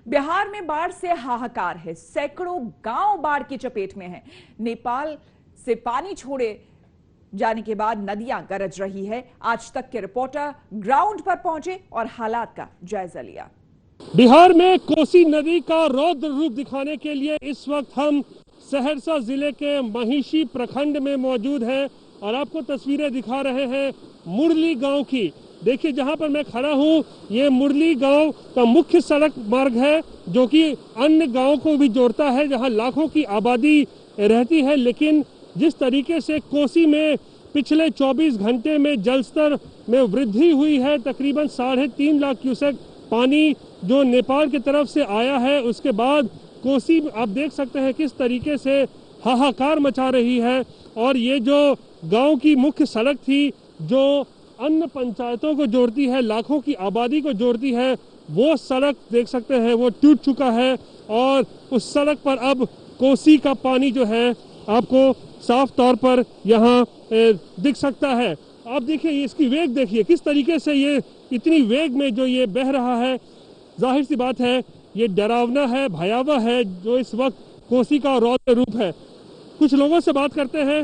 बिहार में बाढ़ से हाहाकार है। सैकड़ों गांव बाढ़ की चपेट में हैं। नेपाल से पानी छोड़े जाने के बाद नदियां गरज रही है। आज तक के रिपोर्टर ग्राउंड पर पहुंचे और हालात का जायजा लिया। बिहार में कोसी नदी का रौद्र रूप दिखाने के लिए इस वक्त हम सहरसा जिले के महिषी प्रखंड में मौजूद हैं और आपको तस्वीरें दिखा रहे हैं मुरली गांव की। देखिए, जहां पर मैं खड़ा हूं, ये मुरली गांव का मुख्य सड़क मार्ग है जो कि अन्य गांवों को भी जोड़ता है, जहां लाखों की आबादी रहती है। लेकिन जिस तरीके से कोसी में पिछले 24 घंटे में जलस्तर में वृद्धि हुई है, तकरीबन 3.5 लाख क्यूसेक पानी जो नेपाल की तरफ से आया है, उसके बाद कोसी आप देख सकते हैं किस तरीके से हाहाकार मचा रही है। और ये जो गांव की मुख्य सड़क थी जो अन्य पंचायतों को जोड़ती है, लाखों की आबादी को जोड़ती है, वो सड़क देख सकते हैं वो टूट चुका है और उस सड़क पर अब कोसी का पानी जो है आपको साफ तौर पर यहाँ दिख सकता है। आप देखिए, इसकी वेग देखिए किस तरीके से ये इतनी वेग में जो ये बह रहा है। जाहिर सी बात है ये डरावना है, भयावह है जो इस वक्त कोसी का रौद्र रूप है। कुछ लोगों से बात करते हैं,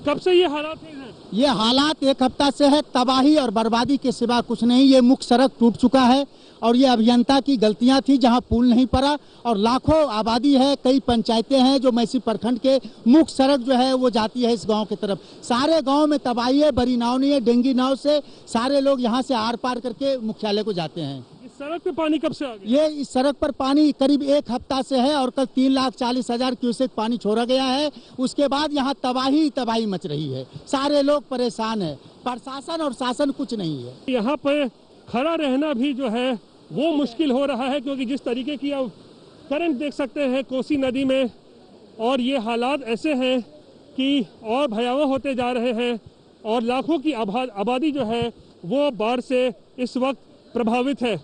कब से ये हालात हैं? ये हालात एक हफ्ता से है। तबाही और बर्बादी के सिवा कुछ नहीं। ये मुख्य सड़क टूट चुका है और ये अभियंता की गलतियां थी जहां पुल नहीं पड़ा और लाखों आबादी है, कई पंचायतें हैं जो महिषी प्रखंड के मुख्य सड़क जो है वो जाती है इस गांव की तरफ। सारे गांव में तबाही है, बड़ी नाव नहीं है, डेंगी नाव से सारे लोग यहां से आर पार करके मुख्यालय को जाते हैं। इस सड़क पे पानी कब से आ गया? ये इस सड़क पर पानी करीब एक हफ्ता से है और कल 3,40,000 क्यूसेक पानी छोड़ा गया है। उसके बाद यहाँ तबाही मच रही है, सारे लोग परेशान है, प्रशासन और शासन कुछ नहीं है। यहाँ पर खड़ा रहना भी जो है वो मुश्किल हो रहा है क्योंकि जिस तरीके की आप करंट देख सकते हैं कोसी नदी में, और ये हालात ऐसे हैं कि और भयावह होते जा रहे हैं और लाखों की आबादी जो है वो बाढ़ से इस वक्त प्रभावित है।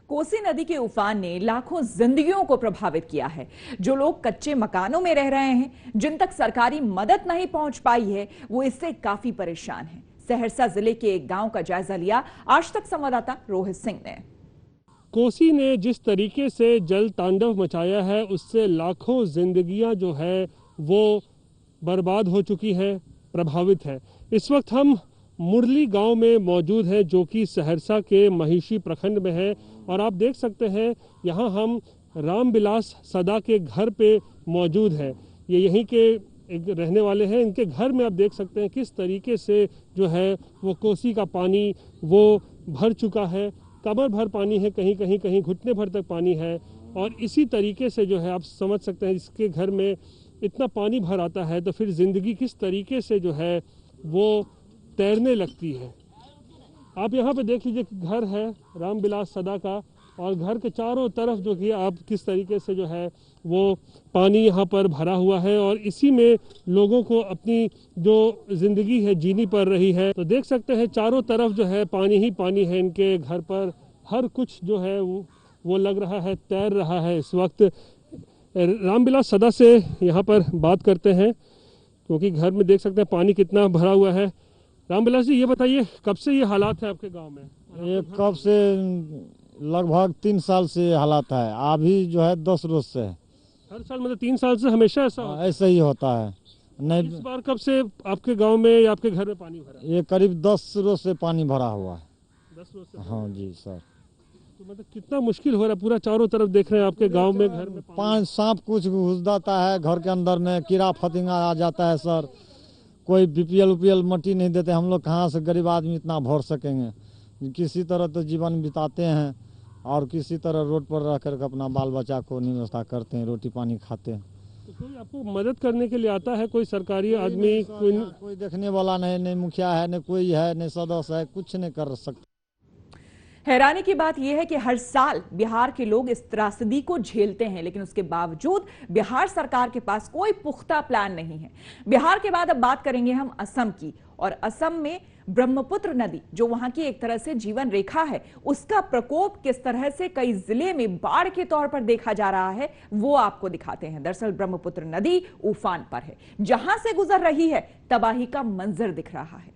कोसी नदी के उफान ने लाखों जिंदगियों को प्रभावित किया है। जो लोग कच्चे मकानों में रह रहे हैं, जिन तक सरकारी मदद नहीं पहुंच पाई है, वो इससे काफी परेशान हैं। सहरसा जिले के एक गांव का जायजा लिया आज तक संवाददाता रोहित सिंह ने। कोसी ने जिस तरीके से जल तांडव मचाया है उससे लाखों जिंदगियां जो है वो बर्बाद हो चुकी है, प्रभावित है। इस वक्त हम मुरली गांव में मौजूद हैं जो कि सहरसा के महिषी प्रखंड में है और आप देख सकते हैं यहाँ हम रामविलास सदा के घर पे मौजूद हैं। ये यहीं के एक रहने वाले हैं। इनके घर में आप देख सकते हैं किस तरीके से जो है वो कोसी का पानी वो भर चुका है। कमर भर पानी है, कहीं घुटने भर तक पानी है और इसी तरीके से जो है आप समझ सकते हैं इसके घर में इतना पानी भर आता है तो फिर जिंदगी किस तरीके से जो है वो तैरने लगती है। आप यहाँ पे देख लीजिए, घर है रामविलास सदा का और घर के चारों तरफ जो कि आप किस तरीके से जो है वो पानी यहाँ पर भरा हुआ है और इसी में लोगों को अपनी जो जिंदगी है जीनी पड़ रही है। तो देख सकते हैं चारों तरफ जो है पानी ही पानी है। इनके घर पर हर कुछ जो है वो लग रहा है तैर रहा है इस वक्त। रामविलास सदा से यहाँ पर बात करते हैं क्योंकि घर में देख सकते हैं पानी कितना भरा हुआ है। रामविलास जी, ये बताइए कब से ये हालात है आपके गांव में? ये कब से, लगभग 3 साल से हालात है। अभी जो है 10 रोज से है। हर साल मतलब 3 साल से हमेशा ऐसा ही होता है? नहीं। इस बार कब से आपके गांव में या आपके घर में पानी भरा? ये करीब 10 रोज से पानी भरा हुआ है। 10 रोज से? हाँ जी सर। तो मतलब कितना मुश्किल हो रहा है? पूरा चारों तरफ देख रहे हैं आपके गांव में, घर में 5 सांप कुछ घुस जाता है घर के अंदर में, कीड़ा फतिंगा आ जाता है सर। कोई बीपीएल मट्टी नहीं देते। हम लोग कहाँ से गरीब आदमी इतना भर सकेंगे? किसी तरह तो जीवन बिताते हैं और किसी तरह रोड पर रह कर अपना बाल बच्चा को व्यवस्था करते हैं, रोटी पानी खाते हैं। तो कोई आपको मदद करने के लिए आता है? कोई सरकारी आदमी? कोई देखने वाला नहीं मुखिया है, नहीं कोई है, नहीं सदस्य है, कुछ नहीं कर सकते। हैरानी की बात यह है कि हर साल बिहार के लोग इस त्रासदी को झेलते हैं, लेकिन उसके बावजूद बिहार सरकार के पास कोई पुख्ता प्लान नहीं है। बिहार के बाद अब बात करेंगे हम असम की, और असम में ब्रह्मपुत्र नदी जो वहां की एक तरह से जीवन रेखा है, उसका प्रकोप किस तरह से कई जिले में बाढ़ के तौर पर देखा जा रहा है वो आपको दिखाते हैं। दरअसल ब्रह्मपुत्र नदी उफान पर है, जहां से गुजर रही है तबाही का मंजर दिख रहा है।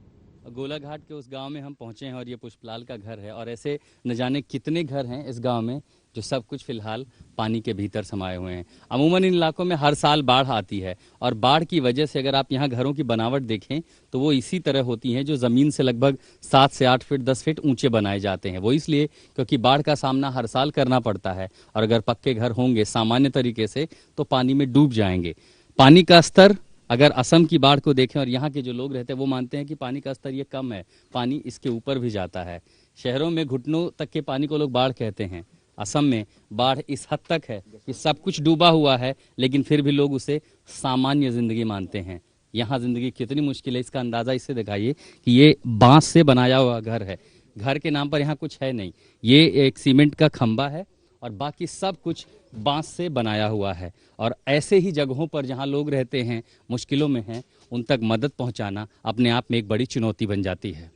गोलाघाट के उस गांव में हम पहुंचे हैं और ये पुष्पलाल का घर है और ऐसे न जाने कितने घर हैं इस गांव में जो सब कुछ फिलहाल पानी के भीतर समाये हुए हैं। अमूमन इन इलाकों में हर साल बाढ़ आती है और बाढ़ की वजह से अगर आप यहाँ घरों की बनावट देखें तो वो इसी तरह होती हैं जो ज़मीन से लगभग 7 से 8 फीट 10 फीट ऊंचे बनाए जाते हैं। वो इसलिए क्योंकि बाढ़ का सामना हर साल करना पड़ता है और अगर पक्के घर होंगे सामान्य तरीके से तो पानी में डूब जाएंगे। पानी का स्तर अगर असम की बाढ़ को देखें और यहाँ के जो लोग रहते हैं वो मानते हैं कि पानी का स्तर ये कम है, पानी इसके ऊपर भी जाता है। शहरों में घुटनों तक के पानी को लोग बाढ़ कहते हैं, असम में बाढ़ इस हद तक है कि सब कुछ डूबा हुआ है लेकिन फिर भी लोग उसे सामान्य जिंदगी मानते हैं। यहाँ जिंदगी कितनी मुश्किल है इसका अंदाजा इससे दिखाइए कि ये बांस से बनाया हुआ घर है, घर के नाम पर यहाँ कुछ है नहीं, ये एक सीमेंट का खंबा है और बाकी सब कुछ बांस से बनाया हुआ है। और ऐसे ही जगहों पर जहाँ लोग रहते हैं, मुश्किलों में हैं, उन तक मदद पहुँचाना अपने आप में एक बड़ी चुनौती बन जाती है।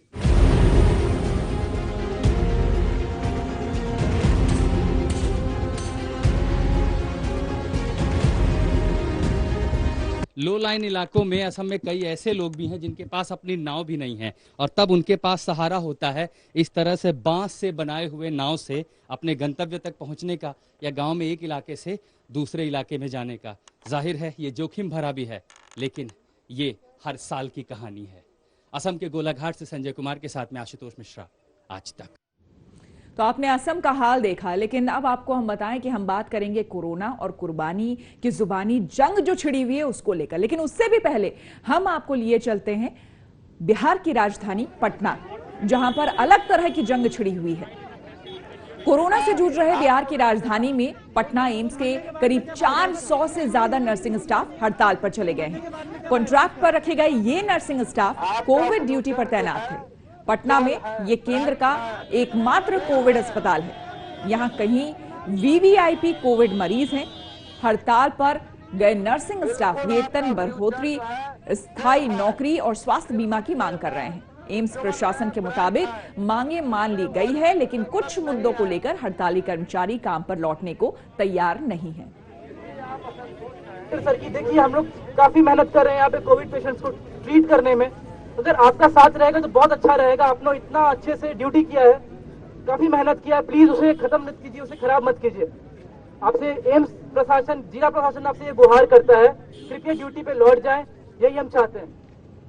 लो लाइन इलाकों में असम में कई ऐसे लोग भी हैं जिनके पास अपनी नाव भी नहीं है और तब उनके पास सहारा होता है इस तरह से बांस से बनाए हुए नाव से अपने गंतव्य तक पहुंचने का या गांव में एक इलाके से दूसरे इलाके में जाने का। जाहिर है ये जोखिम भरा भी है लेकिन ये हर साल की कहानी है। असम के गोलाघाट से संजय कुमार के साथ में आशुतोष मिश्रा, आज तक। तो आपने असम का हाल देखा, लेकिन अब आपको हम बताएं कि हम बात करेंगे कोरोना और कुर्बानी की जुबानी जंग जो छिड़ी हुई है उसको लेकर। लेकिन उससे भी पहले हम आपको लिए चलते हैं बिहार की राजधानी पटना, जहां पर अलग तरह की जंग छिड़ी हुई है। कोरोना से जूझ रहे बिहार की राजधानी में पटना एम्स के करीब 400 से ज्यादा नर्सिंग स्टाफ हड़ताल पर चले गए हैं। कॉन्ट्रैक्ट पर रखे गए ये नर्सिंग स्टाफ कोविड ड्यूटी पर तैनात थे। पटना में ये केंद्र का एकमात्र कोविड अस्पताल है। यहां कहीं वीवीआईपी कोविड मरीज हैं। हड़ताल पर गए नर्सिंग स्टाफ वेतन बढ़ोतरी, स्थायी नौकरी और स्वास्थ्य बीमा की मांग कर रहे हैं। एम्स प्रशासन के मुताबिक मांगे मान ली गई है, लेकिन कुछ मुद्दों को लेकर हड़ताली कर्मचारी काम पर लौटने को तैयार नहीं है। सर की देखिए, हम लोग काफी मेहनत कर रहे हैं यहाँ पे कोविड पेशेंट्स को ट्रीट करने में। अगर आपका साथ रहेगा तो बहुत अच्छा रहेगा। आपने इतना अच्छे से ड्यूटी किया है, काफी मेहनत किया है, प्लीज उसे खत्म मत कीजिए, उसे खराब मत कीजिए। आपसे एम्स प्रशासन, जिला प्रशासन आपसे ये गुहार करता है, कृपया ड्यूटी पे लौट जाएं, यही हम चाहते हैं।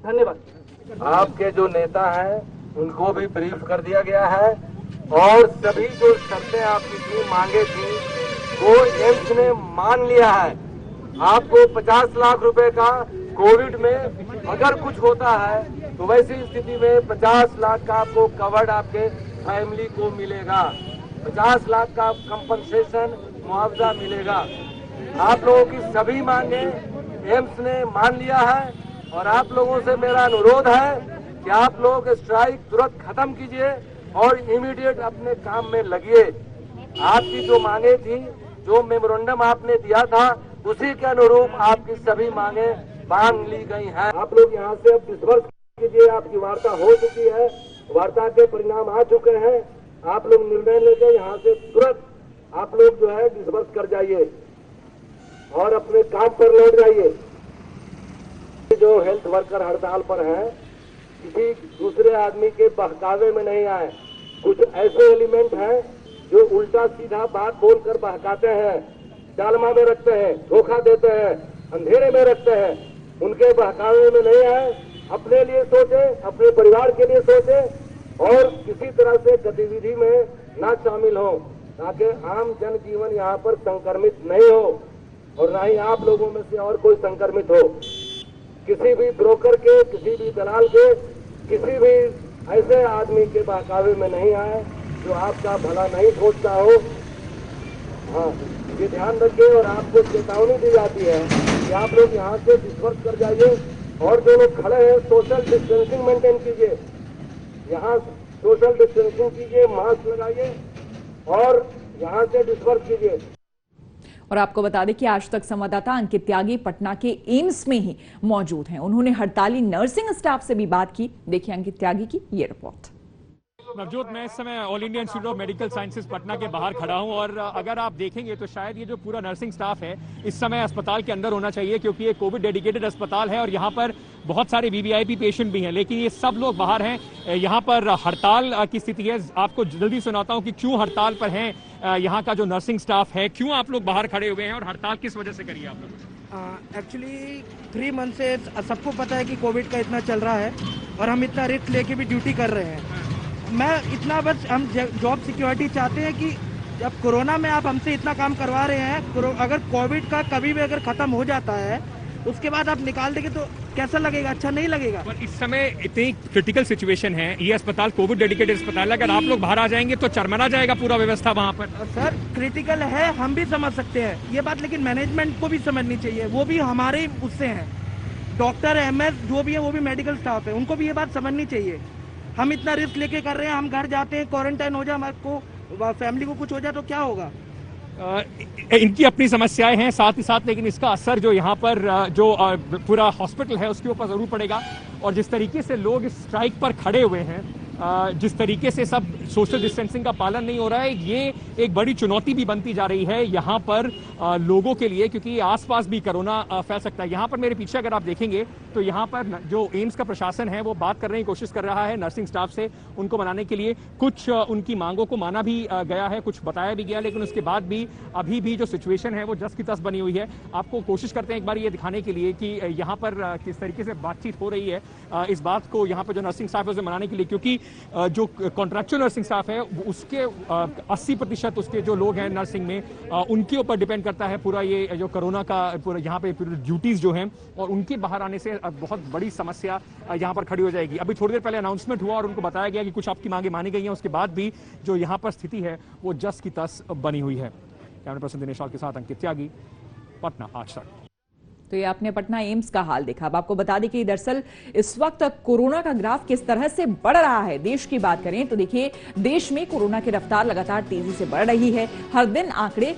धन्यवाद। आपके जो नेता हैं उनको भी ब्रीफ कर दिया गया है और सभी जो शर्तें आपकी थी, मांगे थी, वो एम्स ने मान लिया है। आपको 50 लाख रुपए का कोविड में अगर कुछ होता है तो वैसी स्थिति में 50 लाख का आपको कवर्ड आपके फैमिली को मिलेगा। 50 लाख का कंपनसेशन मुआवजा मिलेगा। आप लोगों की सभी मांगे एम्स ने मान लिया है और आप लोगों से मेरा अनुरोध है कि आप लोग स्ट्राइक तुरंत खत्म कीजिए और इमीडिएट अपने काम में लगिए। आपकी जो मांगे थी, जो मेमोरेंडम आपने दिया था, उसी के अनुरूप आपकी सभी मांगे मान ली गई हैं। आप लोग यहाँ से अब डिस्पर्स कीजिए। आपकी वार्ता हो चुकी है, वार्ता के परिणाम आ चुके हैं। आप लोग निर्णय लेकर यहाँ से तुरंत आप लोग जो है डिस्पर्स कर जाइए और अपने काम पर लौट जाइए। जो हेल्थ वर्कर हड़ताल पर हैं, किसी दूसरे आदमी के बहकावे में नहीं आए। कुछ ऐसे एलिमेंट हैं जो उल्टा सीधा बात बोलकर बहकाते हैं, डालमा में रखते हैं, धोखा देते हैं, अंधेरे में रखते हैं। उनके बहकावे में नहीं आए, अपने लिए सोचे, अपने परिवार के लिए सोचे और किसी तरह से गतिविधि में ना शामिल हो, ताकि आम जनजीवन यहाँ पर संक्रमित नहीं हो और ना ही आप लोगों में से और कोई संक्रमित हो। किसी भी ब्रोकर के, किसी भी दलाल के, किसी भी ऐसे आदमी के बहकावे में नहीं आए जो आपका भला नहीं सोचता हो। हाँ, ये ध्यान रखिए और आपको चेतावनी दी जाती है कि आप लोग यहाँ से डिस्पर्स कर जाइए और जो लोग खड़े हैं सोशल डिस्टेंसिंग मेंटेन कीजिए। यहाँ सोशल डिस्टेंसिंग कीजिए, मास्क लगाइए और यहाँ से डिस्पर्स कीजिए। और आपको बता दें कि आज तक संवाददाता अंकित त्यागी पटना के एम्स में ही मौजूद हैं। उन्होंने हड़ताली नर्सिंग स्टाफ से भी बात की। देखिए अंकित त्यागी की ये रिपोर्ट। नवजोत, मैं इस समय all India institute of medical sciences Patna के बाहर खड़ा हूं और अगर आप देखेंगे तो शायद ये जो पूरा नर्सिंग स्टाफ है इस समय अस्पताल के अंदर होना चाहिए, क्योंकि ये कोविड डेडिकेटेड अस्पताल है और यहाँ पर बहुत सारे वीवीआईपी पेशेंट भी हैं, लेकिन ये सब लोग बाहर हैं। यहाँ पर हड़ताल की स्थिति है। आपको जल्दी सुनाता हूँ कि क्यों हड़ताल पर हैं यहाँ का जो नर्सिंग स्टाफ है, क्यों आप लोग बाहर खड़े हुए हैं और हड़ताल किस वजह से करी है आप लोग? एक्चुअली 3 मंथ से सबको पता है कि कोविड का इतना चल रहा है और हम इतना रिस्क लेके भी ड्यूटी कर रहे हैं। मैं इतना बस हम जॉब सिक्योरिटी चाहते हैं कि जब कोरोना में आप हमसे इतना काम करवा रहे हैं, अगर कोविड का कभी भी अगर खत्म हो जाता है उसके बाद आप निकाल देंगे तो कैसा लगेगा? अच्छा नहीं लगेगा। पर इस समय इतनी क्रिटिकल सिचुएशन है, ये अस्पताल कोविड डेडिकेटेड अस्पताल है, अगर आप लोग बाहर आ जाएंगे तो चरमरा जाएगा पूरा व्यवस्था वहाँ पर। सर क्रिटिकल है, हम भी समझ सकते हैं ये बात, लेकिन मैनेजमेंट को भी समझनी चाहिए। वो भी हमारे उससे हैं, डॉक्टर एमएस जो भी है वो भी मेडिकल स्टाफ है, उनको भी ये बात समझनी चाहिए। हम इतना रिस्क लेके कर रहे हैं, हम घर जाते हैं, क्वारंटाइन हो जाए, हमारे को फैमिली को कुछ हो जाए तो क्या होगा? इनकी अपनी समस्याएं हैं साथ ही साथ, लेकिन इसका असर जो यहाँ पर जो पूरा हॉस्पिटल है उसके ऊपर जरूर पड़ेगा। और जिस तरीके से लोग इस स्ट्राइक पर खड़े हुए हैं, जिस तरीके से सब सोशल डिस्टेंसिंग का पालन नहीं हो रहा है, ये एक बड़ी चुनौती भी बनती जा रही है यहाँ पर लोगों के लिए, क्योंकि आसपास भी कोरोना फैल सकता है। यहाँ पर मेरे पीछे अगर आप देखेंगे तो यहाँ पर जो एम्स का प्रशासन है वो बात करने की कोशिश कर रहा है नर्सिंग स्टाफ से, उनको मनाने के लिए। कुछ उनकी मांगों को माना भी गया है, कुछ बताया भी गया, लेकिन उसके बाद भी अभी भी जो सिचुएशन है वो जस की तस बनी हुई है। आपको कोशिश करते हैं एक बार ये दिखाने के लिए कि यहाँ पर किस तरीके से बातचीत हो रही है, इस बात को यहाँ पर जो नर्सिंग स्टाफ है उसे मनाने के लिए, क्योंकि जो कॉन्ट्रैक्चुअल नर्सिंग स्टाफ है उसके 80% उसके जो लोग हैं नर्सिंग में, उनके ऊपर डिपेंड करता है पूरा ये जो कोरोना का पूरा यहाँ पे पूरी ड्यूटीज जो हैं, और उनके बाहर आने से बहुत बड़ी समस्या यहाँ पर खड़ी हो जाएगी। अभी थोड़ी देर पहले अनाउंसमेंट हुआ और उनको बताया गया कि कुछ आपकी मांगे मानी गई हैं, उसके बाद भी जो यहाँ पर स्थिति है वो जस की तस बनी हुई है। कैमरा पर्सन दिनेश के साथ अंकित त्यागी, पटना आज तक। तो ये आपने पटना एम्स का हाल देखा। अब आपको बता दें कि दरअसल इस वक्त कोरोना का ग्राफ किस तरह से बढ़ रहा है। देश की बात करें तो देखिए, देश में कोरोना की रफ्तार लगातार तेजी से बढ़ रही है। हर दिन आंकड़े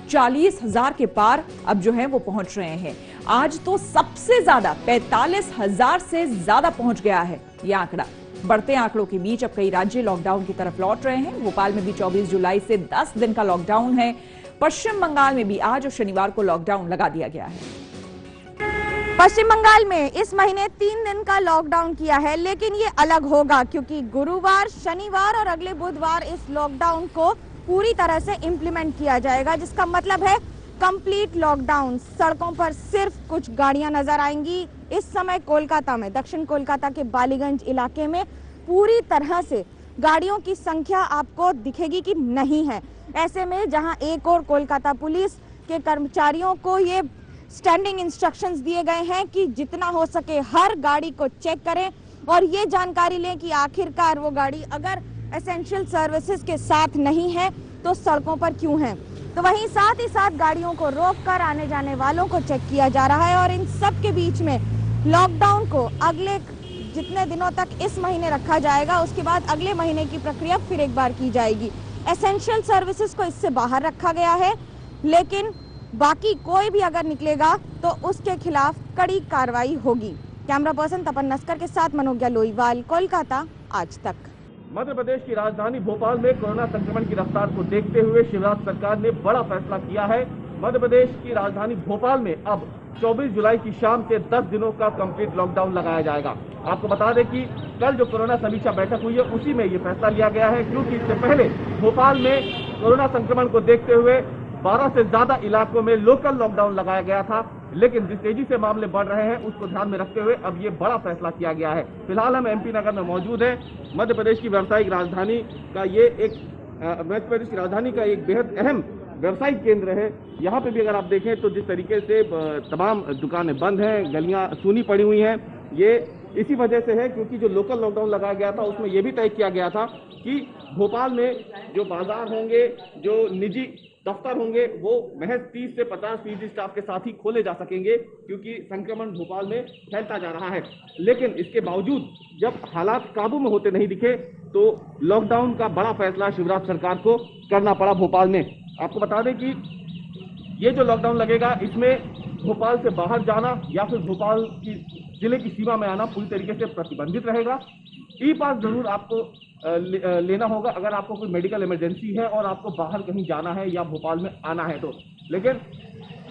40,000 के पार अब जो है वो पहुंच रहे हैं। आज तो सबसे ज्यादा 45,000 से ज्यादा पहुंच गया है यह आंकड़ा। बढ़ते आंकड़ों के बीच अब कई राज्य लॉकडाउन की तरफ लौट रहे हैं। भोपाल में भी 24 जुलाई से 10 दिन का लॉकडाउन है। पश्चिम बंगाल में भी आज और शनिवार को लॉकडाउन लगा दिया गया है। पश्चिम बंगाल में इस महीने 3 दिन का लॉकडाउन किया है, लेकिन ये अलग होगा क्योंकि गुरुवार, शनिवार और अगले बुधवार इस लॉकडाउन को पूरी तरह से इम्प्लीमेंट किया जाएगा, जिसका मतलब है कंप्लीट लॉकडाउन। सड़कों पर सिर्फ कुछ गाड़ियां नजर आएंगी। इस समय कोलकाता में, दक्षिण कोलकाता के बालीगंज इलाके में पूरी तरह से गाड़ियों की संख्या आपको दिखेगी कि नहीं है। ऐसे में जहां एक और कोलकाता पुलिस के कर्मचारियों को ये स्टैंडिंग इंस्ट्रक्शंस दिए गए हैं कि जितना हो सके हर गाड़ी को चेक करें और ये जानकारी लें कि आखिरकार वो गाड़ी अगर एसेंशियल सर्विसेज के साथ नहीं है तो सड़कों पर क्यों है। तो वहीं साथ ही साथ गाड़ियों को रोककर आने जाने वालों को चेक किया जा रहा है। और इन सब के बीच में लॉकडाउन को अगले जितने दिनों तक इस महीने रखा जाएगा, उसके बाद अगले महीने की प्रक्रिया फिर एक बार की जाएगी। एसेंशियल सर्विसेज को इससे बाहर रखा गया है, लेकिन बाकी कोई भी अगर निकलेगा तो उसके खिलाफ कड़ी कार्रवाई होगी। कैमरा पर्सन तपन नस्कर के साथ मनोज्ञा लोईवाल, कोलकाता आज तक। मध्य प्रदेश की राजधानी भोपाल में कोरोना संक्रमण की रफ्तार को देखते हुए शिवराज सरकार ने बड़ा फैसला किया है। मध्य प्रदेश की राजधानी भोपाल में अब 24 जुलाई की शाम से 10 दिनों का कंप्लीट लॉकडाउन लगाया जाएगा। आपको बता दें कि कल जो कोरोना समीक्षा बैठक हुई है उसी में ये फैसला लिया गया है, क्योंकि इससे पहले भोपाल में कोरोना संक्रमण को देखते हुए 12 से ज्यादा इलाकों में लोकल लॉकडाउन लगाया गया था, लेकिन जिस तेजी से मामले बढ़ रहे हैं उसको ध्यान में रखते हुए अब ये बड़ा फैसला किया गया है। फिलहाल हम एमपी नगर में मौजूद हैं। मध्य प्रदेश की व्यावसायिक राजधानी का ये एक मध्य प्रदेश की राजधानी का एक बेहद अहम व्यावसायिक केंद्र है। यहाँ पे भी अगर आप देखें तो जिस तरीके से तमाम दुकानें बंद हैं, गलियां सूनी पड़ी हुई हैं, ये इसी वजह से है क्योंकि जो लोकल लॉकडाउन लगाया गया था उसमें ये भी तय किया गया था कि भोपाल में जो बाजार होंगे, जो निजी दफ्तर होंगे, वो महज 30 से 50% स्टाफ के साथ ही खोले जा सकेंगे, क्योंकि संक्रमण भोपाल में फैलता जा रहा है। लेकिन इसके बावजूद जब हालात काबू में होते नहीं दिखे तो लॉकडाउन का बड़ा फैसला शिवराज सरकार को करना पड़ा भोपाल में। आपको बता दें कि ये जो लॉकडाउन लगेगा इसमें भोपाल से बाहर जाना या फिर भोपाल की जिले की सीमा में आना पूरी तरीके से प्रतिबंधित रहेगा। ई पास जरूर आपको लेना होगा अगर आपको कोई मेडिकल इमरजेंसी है और आपको बाहर कहीं जाना है या भोपाल में आना है तो। लेकिन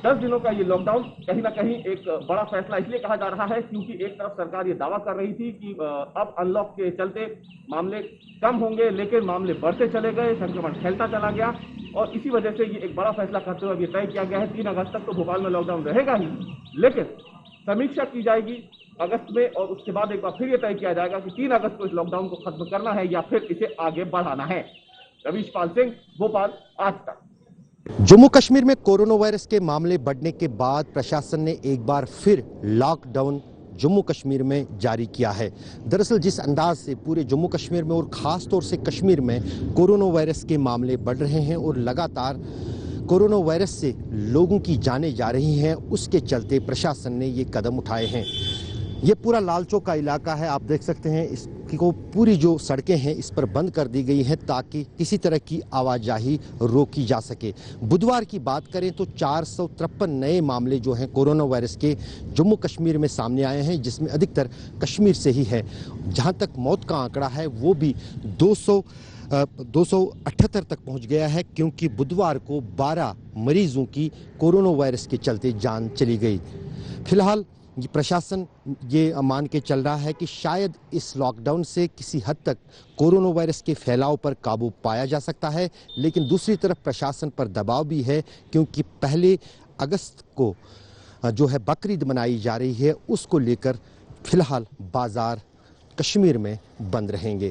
10 दिनों का ये लॉकडाउन कहीं ना कहीं एक बड़ा फैसला इसलिए कहा जा रहा है क्योंकि एक तरफ सरकार ये दावा कर रही थी कि अब अनलॉक के चलते मामले कम होंगे, लेकिन मामले बढ़ते चले गए, संक्रमण फैलता चला गया और इसी वजह से ये एक बड़ा फैसला करते हुए ये तय किया गया है 3 अगस्त तक तो भोपाल में लॉकडाउन रहेगा ही, लेकिन समीक्षा की जाएगी अगस्त में और उसके बाद एक बार फिर ये तय किया जाएगा कि 3 अगस्त को इस लॉकडाउन को खत्म करना है या फिर इसे आगे बढ़ाना है। रवीश पाल सिंह, भोपाल, आज तक। जम्मू कश्मीर में कोरोना वायरस के मामले बढ़ने के बाद प्रशासन ने एक बार फिर लॉकडाउन जम्मू कश्मीर में जारी किया है। दरअसल जिस अंदाज से पूरे जम्मू कश्मीर में और ख़ास तौर से कश्मीर में कोरोना वायरस के मामले बढ़ रहे हैं और लगातार कोरोना वायरस से लोगों की जानें जा रही हैं, उसके चलते प्रशासन ने ये कदम उठाए हैं। ये पूरा लाल चौक का इलाका है, आप देख सकते हैं इसको पूरी जो सड़कें हैं इस पर बंद कर दी गई हैं ताकि किसी तरह की आवाजाही रोकी जा सके। बुधवार की बात करें तो 453 नए मामले जो हैं कोरोना वायरस के जम्मू कश्मीर में सामने आए हैं, जिसमें अधिकतर कश्मीर से ही है। जहां तक मौत का आंकड़ा है वो भी 278 तक पहुंच गया है, क्योंकि बुधवार को 12 मरीजों की कोरोना वायरस के चलते जान चली गई। फिलहाल ये प्रशासन ये मान के चल रहा है कि शायद इस लॉकडाउन से किसी हद तक कोरोना वायरस के फैलाव पर काबू पाया जा सकता है, लेकिन दूसरी तरफ प्रशासन पर दबाव भी है क्योंकि 1 अगस्त को जो है बकरीद मनाई जा रही है, उसको लेकर फिलहाल बाजार कश्मीर में बंद रहेंगे।